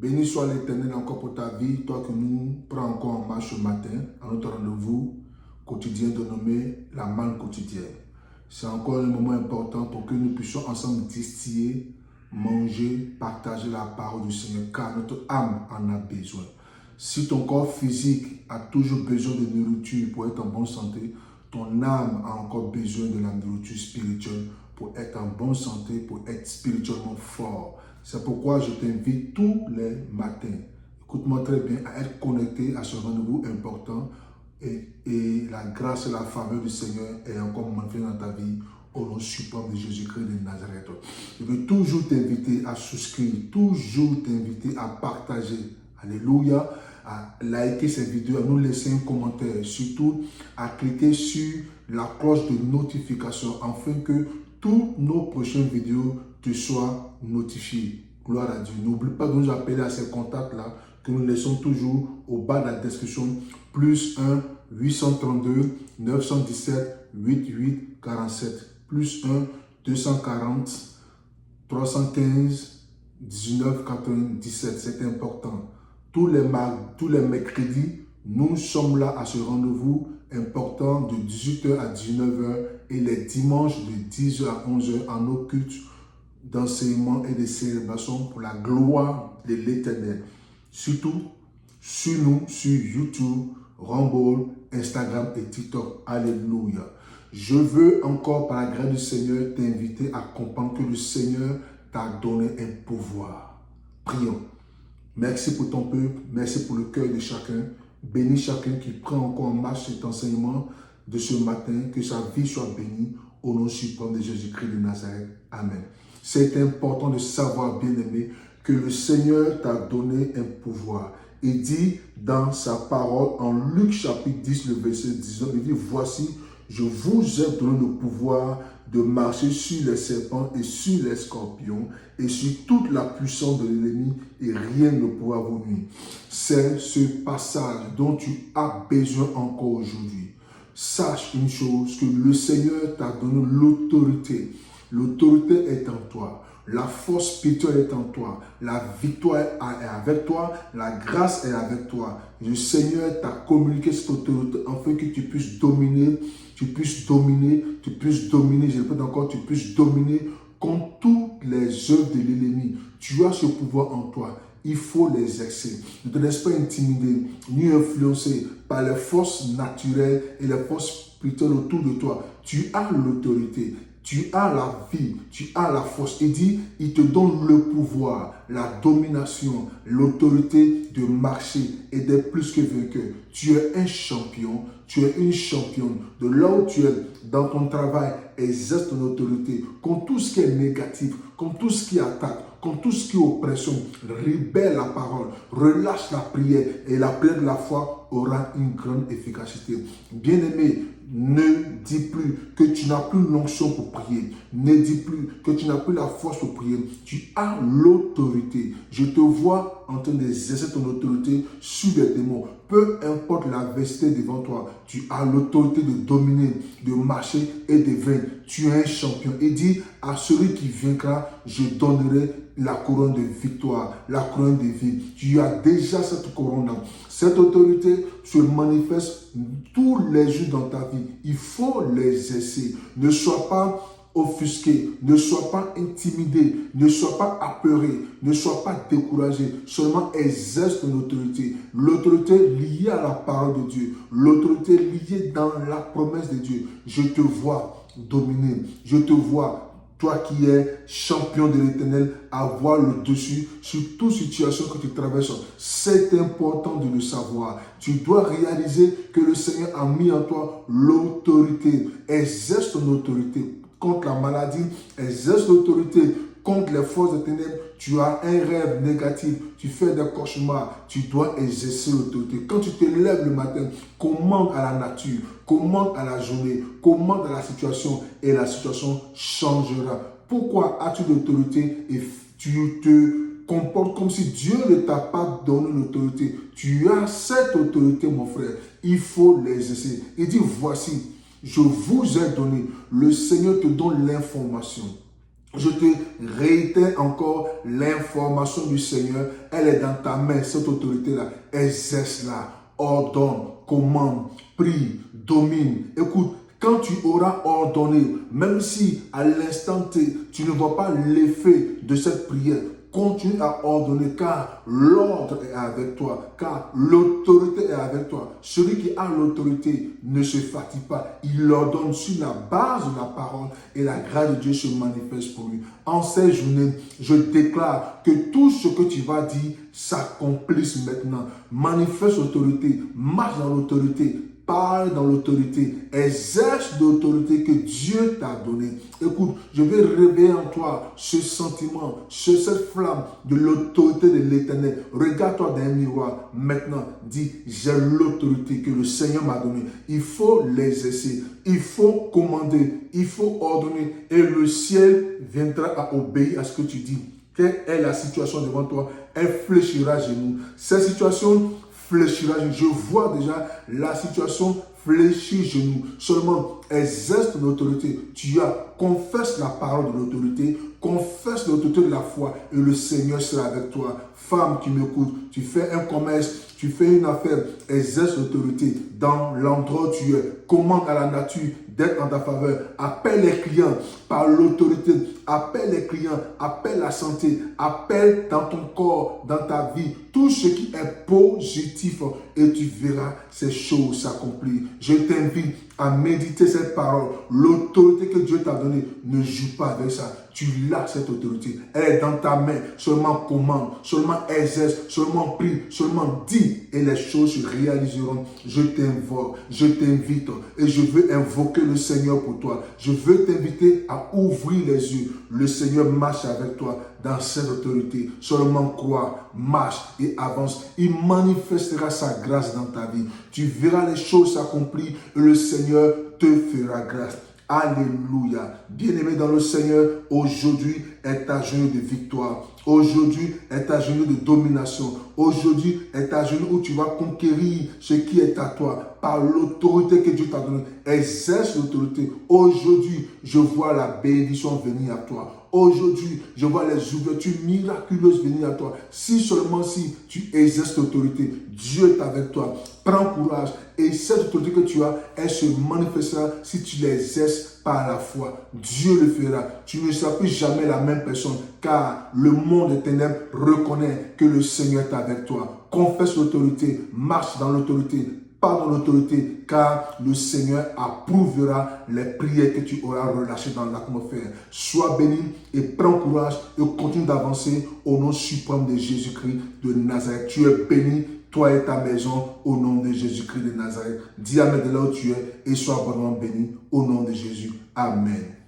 Béni soit l'Éternel encore pour ta vie, toi que nous prends encore en marche ce matin, à notre rendez-vous quotidien dénommé la manne quotidienne. C'est encore un moment important pour que nous puissions ensemble distiller, manger, partager la parole du Seigneur, car notre âme en a besoin. Si ton corps physique a toujours besoin de nourriture pour être en bonne santé, ton âme a encore besoin de la nourriture spirituelle pour être en bonne santé, pour être spirituellement fort. C'est pourquoi je t'invite tous les matins, écoute-moi très bien, à être connecté à ce rendez-vous important et la grâce et la faveur du Seigneur est encore manifestée dans ta vie au nom suprême de Jésus-Christ de Nazareth. Je veux toujours t'inviter à souscrire, toujours t'inviter à partager. Alléluia. À liker cette vidéo, à nous laisser un commentaire, surtout à cliquer sur la cloche de notification afin que toutes nos prochaines vidéos te soient notifiées. Gloire à Dieu. N'oublie pas de nous appeler à ces contacts-là que nous laissons toujours au bas de la description. Plus 1 832 917 88 47. Plus 1 240 315 19 97. C'est important. Tous les mercredis, nous sommes là à ce rendez-vous important de 18h à 19h et les dimanches de 10h à 11h en nos cultes d'enseignement et de célébration pour la gloire de l'Éternel. Surtout, sur nous, sur YouTube, Rumble, Instagram et TikTok. Alléluia. Je veux encore, par la grâce du Seigneur, t'inviter à comprendre que le Seigneur t'a donné un pouvoir. Prions. Merci pour ton peuple, merci pour le cœur de chacun. Bénis chacun qui prend encore en marche cet enseignement de ce matin, que sa vie soit bénie au nom suprême de Jésus-Christ de Nazareth. Amen. C'est important de savoir, bien-aimé, que le Seigneur t'a donné un pouvoir. Il dit dans sa parole, en Luc chapitre 10, le verset 19, il dit, voici, je vous ai donné le pouvoir de marcher sur les serpents et sur les scorpions et sur toute la puissance de l'ennemi et rien ne pourra vous nuire. C'est ce passage dont tu as besoin encore aujourd'hui. Sache une chose, que le Seigneur t'a donné l'autorité. L'autorité est en toi. La force spirituelle est en toi. La victoire est avec toi. La grâce est avec toi. Le Seigneur t'a communiqué cette autorité afin que tu puisses dominer, je répète encore, tu puisses dominer contre toutes les œuvres de l'ennemi. Tu as ce pouvoir en toi. Il faut les exercer. Ne te laisse pas intimider, ni influencer par les forces naturelles et les forces spirituelles autour de toi. Tu as l'autorité. Tu as la vie, tu as la force. Il dit, il te donne le pouvoir, la domination, l'autorité de marcher et d'être plus que vainqueur. Tu es un champion, tu es une championne. De là où tu es, dans ton travail, exerce ton autorité. Contre tout ce qui est négatif, contre tout ce qui attaque, contre tout ce qui est oppression, libère la parole, relâche la prière et la prière de la foi aura une grande efficacité. Bien-aimé, ne dis plus que tu n'as plus l'onction pour prier. Ne dis plus que tu n'as plus la force pour prier. Tu as l'autorité. Je te vois en train d'exercer ton autorité sur les démons. Peu importe l'adversité devant toi, tu as l'autorité de dominer, de marcher et de vaincre. Tu es un champion. Et dis à celui qui vaincra, je donnerai la couronne de victoire, la couronne de vie. Tu as déjà cette couronne-là. Cette autorité se manifeste tous les jours dans ta vie. Il faut l'exercer. Ne sois pas offusqué, ne sois pas intimidé, ne sois pas apeuré, ne sois pas découragé. Seulement exerce ton autorité. L'autorité liée à la parole de Dieu. L'autorité liée dans la promesse de Dieu. Je te vois dominer. Je te vois, toi qui es champion de l'Éternel, avoir le dessus sur toute situation que tu traverses. C'est important de le savoir. Tu dois réaliser que le Seigneur a mis en toi l'autorité. Exerce ton autorité contre la maladie. Exerce l'autorité contre les forces des ténèbres. Tu as un rêve négatif, tu fais des cauchemars, tu dois exercer l'autorité. Quand tu te lèves le matin, commande à la nature, commande à la journée, commande à la situation et la situation changera. Pourquoi as-tu l'autorité et tu te comportes comme si Dieu ne t'a pas donné l'autorité? Tu as cette autorité, mon frère. Il faut l'exercer. Il dit, voici, je vous ai donné. Le Seigneur te donne l'information. Je te réitère encore l'information du Seigneur. Elle est dans ta main, cette autorité-là. Exerce-la, ordonne, commande, prie, domine. Écoute, quand tu auras ordonné, même si à l'instant T, tu ne vois pas l'effet de cette prière, continue à ordonner car l'ordre est avec toi, car l'autorité est avec toi. Celui qui a l'autorité ne se fatigue pas. Il ordonne sur la base de la parole et la grâce de Dieu se manifeste pour lui. En ces journées, je déclare que tout ce que tu vas dire s'accomplisse maintenant. Manifeste l'autorité, marche dans l'autorité, parle dans l'autorité, exerce l'autorité que Dieu t'a donnée. Écoute, je vais réveiller en toi ce sentiment, cette flamme de l'autorité de l'Éternel. Regarde-toi dans un miroir. Maintenant, dis, j'ai l'autorité que le Seigneur m'a donnée. Il faut l'exercer, il faut commander, il faut ordonner. Et le ciel viendra à obéir à ce que tu dis. Quelle est la situation devant toi? Elle fléchira à genoux. Cette situation fléchira. Je vois déjà la situation fléchir genoux. Seulement, exerce ton autorité. Tu as, confesse la parole de l'autorité, confesse l'autorité de la foi et le Seigneur sera avec toi. Femme qui m'écoute, tu fais un commerce, tu fais une affaire, exerce l'autorité dans l'endroit où tu es. Commande à la nature d'être en ta faveur. Appelle les clients par l'autorité. Appelle les clients, appelle la santé, appelle dans ton corps, dans ta vie, tout ce qui est positif et tu verras ces choses s'accomplir. Je t'invite à méditer cette parole. L'autorité que Dieu t'a donnée, ne joue pas avec ça. Tu l'as, cette autorité. Elle est dans ta main. Seulement commande, seulement exerce, seulement prie, seulement dis et les choses se réaliseront. Je t'invoque, je t'invite et je veux invoquer le Seigneur pour toi. Je veux t'inviter à ouvrir les yeux. Le Seigneur marche avec toi dans cette autorité. Seulement crois, marche et avance. Il manifestera sa grâce dans ta vie. Tu verras les choses s'accomplir et le Seigneur te fera grâce. Alléluia. Bien-aimé dans le Seigneur, aujourd'hui est ta journée de victoire. Aujourd'hui est ta journée de domination. Aujourd'hui est ta journée où tu vas conquérir ce qui est à toi par l'autorité que Dieu t'a donnée. Exerce l'autorité. Aujourd'hui, je vois la bénédiction venir à toi. Aujourd'hui, je vois les ouvertures miraculeuses venir à toi. Si seulement si tu exerces l'autorité, Dieu est avec toi. Prends courage et cette autorité que tu as, elle se manifestera si tu l'exerces par la foi. Dieu le fera. Tu ne seras plus jamais la même personne car le monde des ténèbres reconnaît que le Seigneur est avec toi. Confesse l'autorité, marche dans l'autorité, parle dans l'autorité car le Seigneur approuvera les prières que tu auras relâchées dans l'atmosphère. Sois béni et prends courage et continue d'avancer au nom suprême de Jésus-Christ de Nazareth. Tu es béni, toi et ta maison, au nom de Jésus-Christ de Nazareth. Dis Amen de là où tu es et sois vraiment béni au nom de Jésus. Amen.